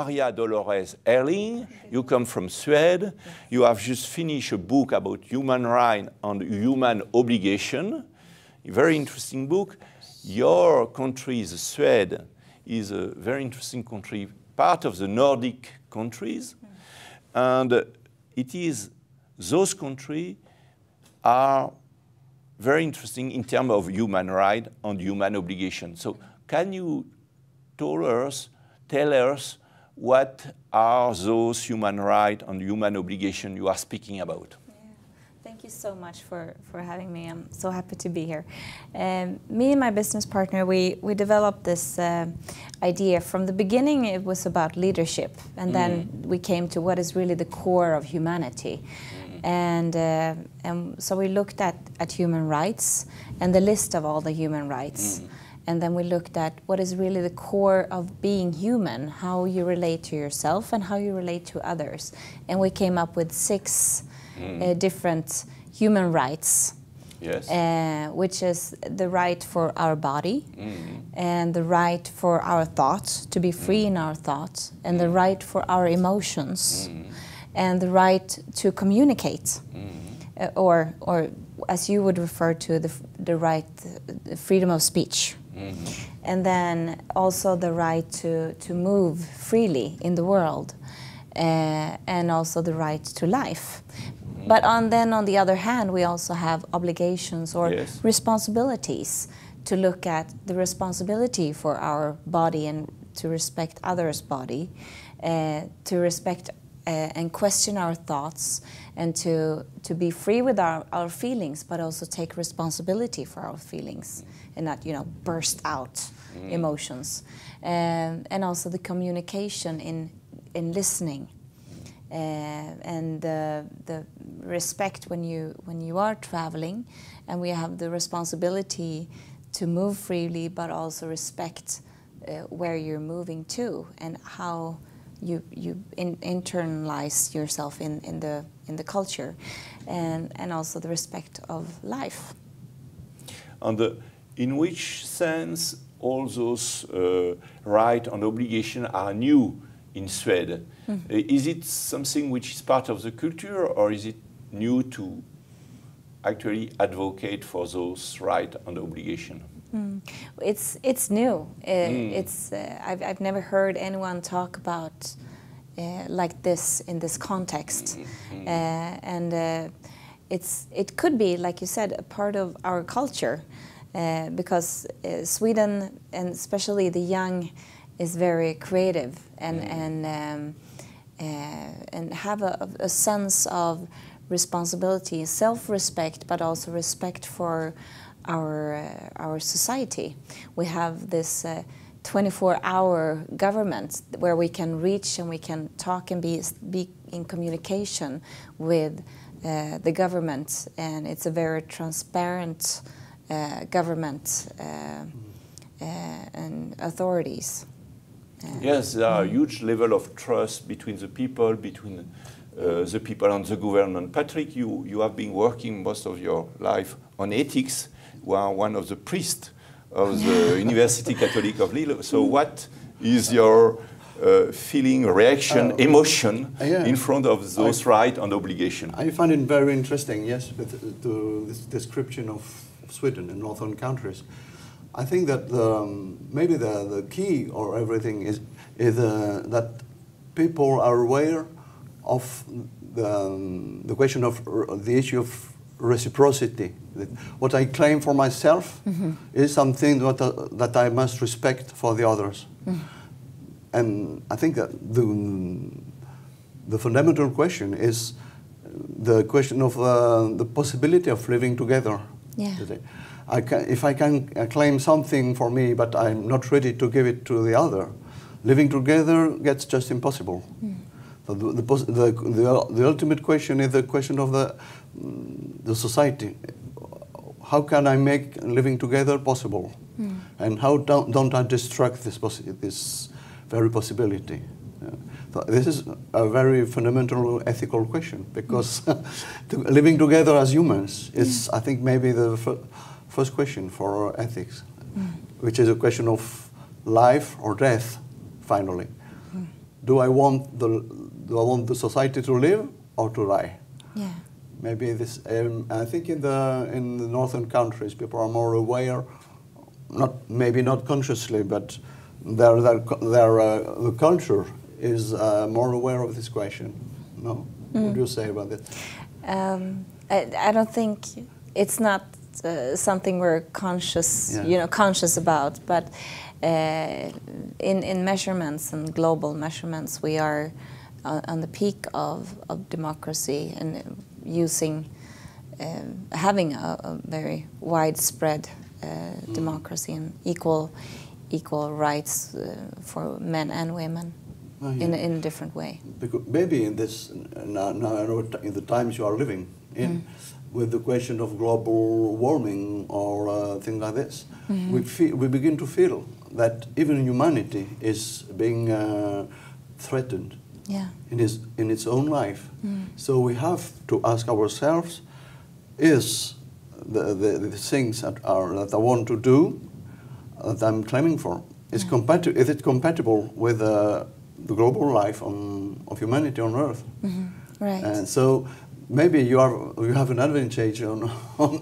Maria Dolores Erhling. You come from Sweden. You have just finished a book about human rights and human obligation. A very interesting book. Your country, Sweden, is a very interesting country, part of the Nordic countries. And it is, those countries are very interesting in terms of human rights and human obligation. So can you tell us what are those human rights and human obligation you are speaking about? Thank you so much for having me. I'm so happy to be here. Me and my business partner, we developed this idea. From the beginning, it was about leadership. And then we came to what is really the core of humanity. And so we looked at human rights and the list of all the human rights. And then we looked at what is really the core of being human, how you relate to yourself and how you relate to others. And we came up with 6 different human rights, which is the right for our body, and the right for our thoughts, to be free in our thoughts, and the right for our emotions, and the right to communicate, or as you would refer to, the right, the freedom of speech. And then also the right to move freely in the world, and also the right to life. But then on the other hand, we also have obligations or responsibilities to look at the responsibility for our body and to respect others' body, to respect and question our thoughts, and to be free with our feelings, but also take responsibility for our feelings and not, burst out emotions. And also the communication in listening, and the respect when you are traveling, and we have the responsibility to move freely, but also respect where you're moving to and how you internalize yourself in the culture, and also the respect of life. And in which sense all those rights and obligations are new in Sweden? Is it something which is part of the culture, or is it new to actually advocate for those rights and obligations? It's new. I've never heard anyone talk about like this in this context, and it could be, like you said, a part of our culture, because Sweden, and especially the young, is very creative and have a sense of responsibility, self-respect, but also respect for our society. We have this 24-hour government where we can reach and we can talk and be in communication with the government, and it's a very transparent government and authorities. Yes, there are a huge level of trust between the people and the government. Patrick, you have been working most of your life on ethics. You are one of the priests of the University Catholic of Lille. So what is your feeling, reaction, emotion in front of those rights and obligations? I find it very interesting, yes, with this description of Sweden and northern countries. I think that maybe the key or everything is that people are aware of the question of the issue of reciprocity. That what I claim for myself is something that I must respect for the others. And I think that the fundamental question is the question of the possibility of living together. If I can claim something for me, but I'm not ready to give it to the other, living together gets just impossible. The ultimate question is the question of the society. How can I make living together possible? And how don't I destruct this very possibility? So this is a very fundamental ethical question, because living together as humans is, I think, maybe the first question for which is a question of life or death, finally. do I want the society to live or to die? Yeah. Maybe this. I think in the northern countries, people are more aware, maybe not consciously, but the culture is more aware of this question. No, what do you say about it? I don't think it's not something we're conscious, conscious about, but in measurements and global measurements, we are on the peak of democracy and having a very widespread democracy and equal rights for men and women in a different way. Because maybe in this now in the times you are living in, with the question of global warming or things like this, we begin to feel that even humanity is being threatened in its own life. So we have to ask ourselves: is the things that I want to do, that I'm claiming for, is it compatible with the global life of humanity on Earth? Right. And so maybe you have an advantage on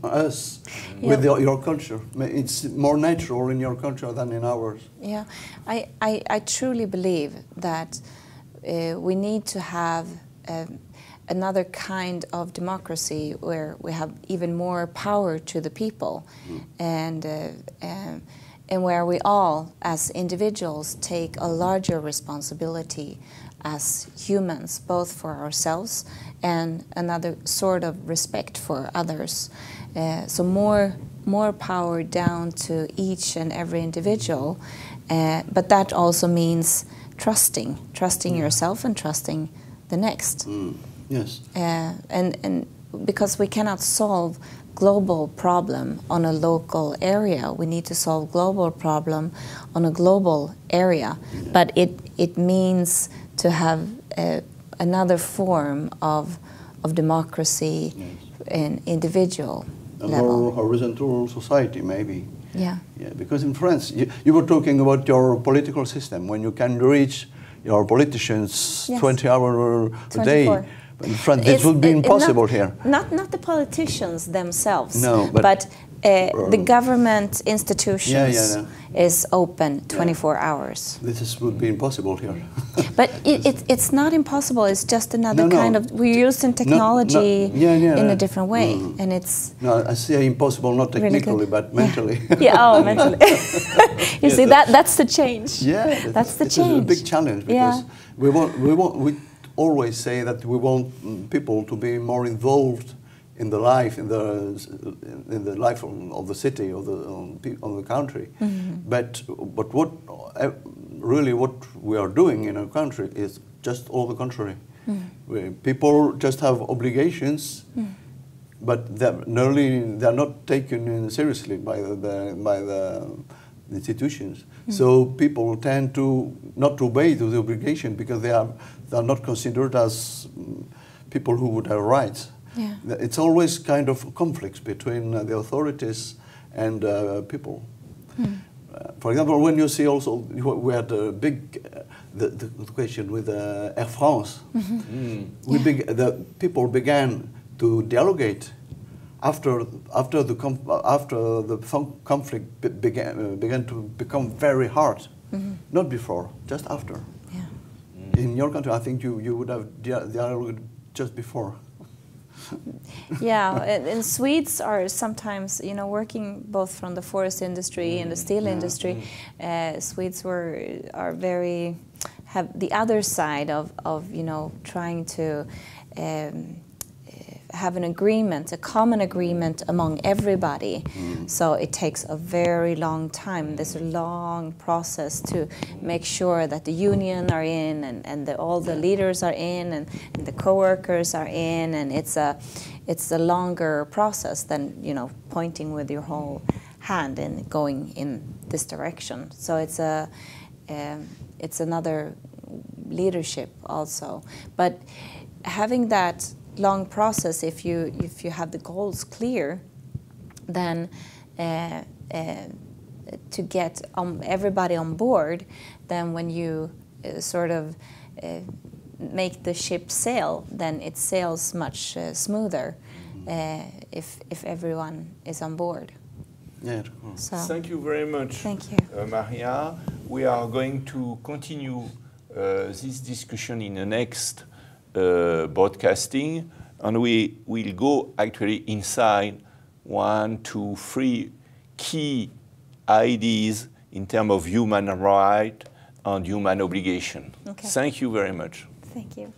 us with your culture. It's more natural in your culture than in ours. Yeah, I truly believe that we need to have another kind of democracy where we have even more power to the people, and where we all, as individuals, take a larger responsibility as humans, both for ourselves and another sort of respect for others. So more power down to each and every individual, but that also means trusting yourself and trusting the next. Yes. And because we cannot solve global problem on a local area, we need to solve global problem on a global area. But it means to have another form of democracy in individual level. More horizontal society, maybe. Yeah. Because in France, you were talking about your political system, when you can reach your politicians 20 hours a day. In France, this would be impossible here. Not the politicians themselves, no, but the government institutions is open 24 hours. This would be impossible here. But it's not impossible. It's just another kind of, we're using technology in a different way, and it's. No, I say impossible, not technically, really but mentally. Mentally. You see, that's the change. Yeah, that's the change. It's a big challenge because we always say that we want people to be more involved in the life, in the life of the city, of the country. But what we are doing in our country is just all the contrary. People just have obligations, but they're not taken seriously by the institutions. So people tend to not obey to the obligation because they are not considered as people who would have rights. Yeah. It's always kind of conflicts between the authorities and people. For example, when you see also, we had a big the question with Air France. The people began to dialogate after the conflict began to become very hard. Not before, just after. Yeah. In your country, I think you would have dialogued just before. Yeah, and Swedes are sometimes, working both from the forest industry and the steel industry. Swedes have the other side of trying to have an agreement, a common agreement among everybody. So it takes a very long time. There's a long process to make sure that the union are in and all the leaders are in and the co-workers are in, and it's a longer process than pointing with your whole hand and going in this direction. So it's another leadership also. But having that long process, if you have the goals clear, then to get everybody on board, then when you sort of make the ship sail, then it sails much smoother if everyone is on board. Yeah. So, thank you very much. Thank you. Maria. We are going to continue this discussion in the next broadcasting, and we will go actually inside 1, 2, 3 key ideas in terms of human right and human obligation. Okay. Thank you very much. Thank you.